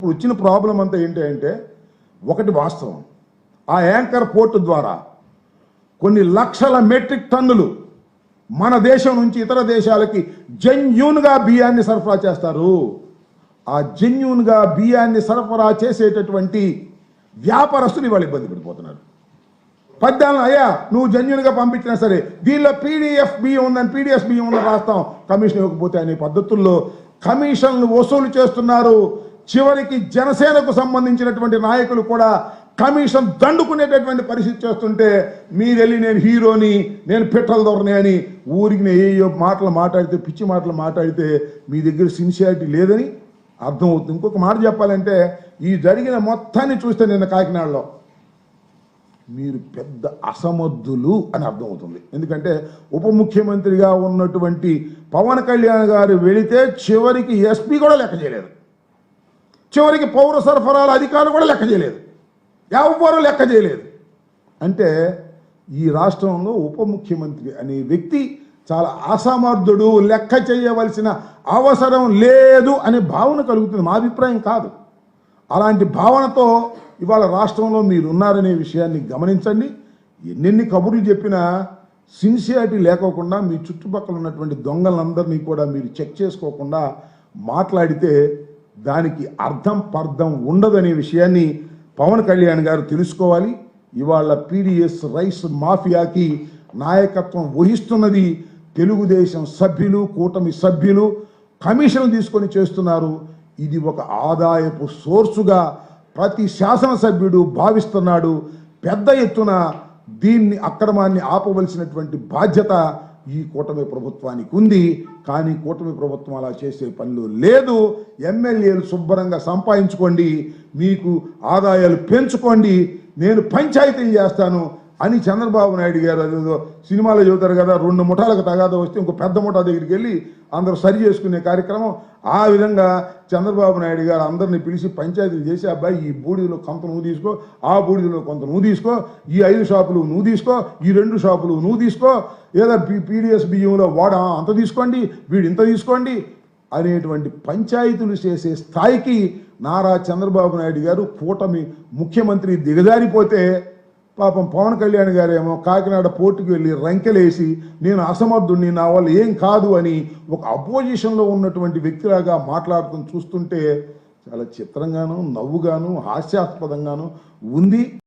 ఇప్పుడు వచ్చిన ప్రాబ్లం అంతా ఏంటి అంటే ఒకటి వాస్తవం, ఆ యాంకర్ పోర్టు ద్వారా కొన్ని లక్షల మెట్రిక్ టన్నులు మన దేశం నుంచి ఇతర దేశాలకి జెన్యూన్గా బియ్యాన్ని సరఫరా చేస్తారు. ఆ జెన్యూన్గా బియ్యాన్ని సరఫరా చేసేటటువంటి వ్యాపారస్తులు ఇవాళ ఇబ్బంది పడిపోతున్నారు. పద్దాలను అయ్యా నువ్వు జెన్యూన్గా పంపించినా సరే దీనిలో పీడిఎఫ్ బియ్యం ఉందని పీడిఎఫ్ బియ్యం ఉందని రాస్తాం, కమిషన్ ఇవ్వకపోతే అనే పద్ధతుల్లో కమిషన్లు వసూలు చేస్తున్నారు. చివరికి జనసేనకు సంబంధించినటువంటి నాయకులు కూడా కమిషన్ దండుకునేటటువంటి పరిస్థితి చేస్తుంటే మీరు వెళ్ళి నేను హీరోని, నేను పెట్రోల్ దొరని అని ఊరికి ఏయో మాటలు మాట్లాడితే, పిచ్చి మాటలు మాట్లాడితే మీ దగ్గర సిన్సియారిటీ లేదని అర్థమవుతుంది. ఇంకొక మాట చెప్పాలంటే ఈ జరిగిన మొత్తాన్ని చూస్తే నిన్న కాకినాడలో మీరు పెద్ద అసమర్థులు అని అర్థమవుతుంది. ఎందుకంటే ఉప ముఖ్యమంత్రిగా ఉన్నటువంటి పవన్ కళ్యాణ్ గారు వెళితే చివరికి ఎస్పీ కూడా లెక్క చేయలేదు, చివరికి పౌర సరఫరాల అధికారులు కూడా లెక్క చేయలేదు, ఎవ్వరూ లెక్క చేయలేదు. అంటే ఈ రాష్ట్రంలో ఉప ముఖ్యమంత్రి అనే వ్యక్తి చాలా అసమర్థుడు, లెక్క చేయవలసిన అవసరం లేదు అనే భావన కలుగుతుంది. మా అభిప్రాయం కాదు. అలాంటి భావనతో ఇవాళ రాష్ట్రంలో మీరు ఉన్నారనే విషయాన్ని గమనించండి. ఎన్నెన్ని కబుర్లు చెప్పినా సిన్సియారిటీ లేకోకుండా మీ చుట్టుపక్కల ఉన్నటువంటి దొంగలందరినీ కూడా మీరు చెక్ చేసుకోకుండా మాట్లాడితే దానికి అర్థం పర్థం ఉండదనే విషయాన్ని పవన్ కళ్యాణ్ గారు తెలుసుకోవాలి. ఇవాళ పీడిఎస్ రైస్ మాఫియాకి నాయకత్వం వహిస్తున్నది తెలుగుదేశం సభ్యులు, కూటమి సభ్యులు కమిషన్ తీసుకొని చేస్తున్నారు. ఇది ఒక ఆదాయపు సోర్సుగా ప్రతి శాసనసభ్యుడు భావిస్తున్నాడు. పెద్ద ఎత్తున దీన్ని అక్రమాన్ని ఆపవలసినటువంటి బాధ్యత ఈ కూటమి ప్రభుత్వానికి ఉంది. కానీ కూటమి ప్రభుత్వం అలా చేసే పనులు లేదు. ఎమ్మెల్యేలు శుభ్రంగా సంపాదించుకోండి, మీకు ఆదాయాలు పెంచుకోండి, నేను పంచాయతీలు చేస్తాను అని చంద్రబాబు నాయుడు గారు అదేదో సినిమాలో చెబుతారు కదా, 2 ముఠాలకు తగాదా వస్తే ఇంకో పెద్ద ముఠా దగ్గరికి వెళ్ళి అందరూ సరి చేసుకునే కార్యక్రమం. ఆ విధంగా చంద్రబాబు నాయుడు గారు అందరినీ పిలిచి పంచాయతీలు చేసి, అబ్బాయి ఈ బూడిదలో కొంత నువ్వు తీసుకో, ఆ బూడిదలో కొంత నువ్వు తీసుకో, ఈ 5 షాపులు నువ్వు తీసుకో, ఈ 2 షాపులు నువ్వు తీసుకో, లేదా పీడిఎస్ బియ్యంలో వాడ అంత తీసుకోండి, వీడు ఇంత తీసుకోండి అనేటువంటి పంచాయతీలు చేసే స్థాయికి నారా చంద్రబాబు నాయుడు గారు కూటమి ముఖ్యమంత్రి దిగజారిపోతే పాపం పవన్ కళ్యాణ్ గారేమో కాకినాడ పోర్టుకు వెళ్ళి రంకెలేసి నేను అసమర్థుడిని, నా వల్ల ఏం కాదు అని ఒక అపోజిషన్లో ఉన్నటువంటి వ్యక్తిలాగా మాట్లాడుతూ చూస్తుంటే చాలా చిత్రంగాను, నవ్వుగాను, హాస్యాస్పదంగాను ఉంది.